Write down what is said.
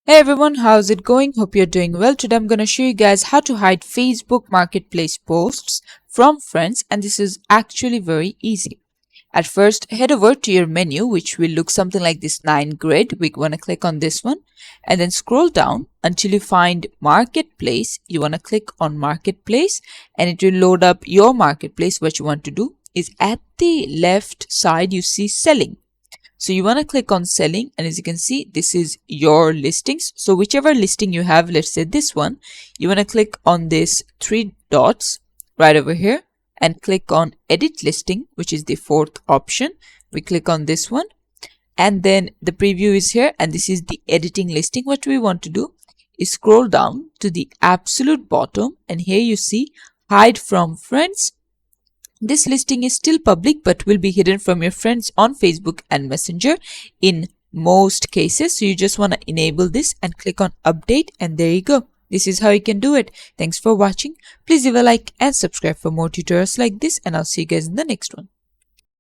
Hey everyone, how's it going? Hope you're doing well. Today I'm going to show you guys how to hide Facebook Marketplace posts from friends, and this is actually very easy. At first, head over to your menu, which will look something like this 9 grid. We want to click on this one and then scroll down until you find Marketplace. You want to click on Marketplace and it will load up your marketplace. What you want to do is at the left side, you see selling. So you want to click on selling, and as you can see, this is your listings. So whichever listing you have, let's say this one, you want to click on this 3 dots right over here and click on edit listing, which is the fourth option. We click on this one and then the preview is here, and this is the editing listing. What we want to do is scroll down to the absolute bottom, and here you see hide from friends. This listing is still public but will be hidden from your friends on Facebook and Messenger in most cases. So you just want to enable this and click on update, and there you go. This is how you can do it. Thanks for watching. Please leave a like and subscribe for more tutorials like this, and I'll see you guys in the next one.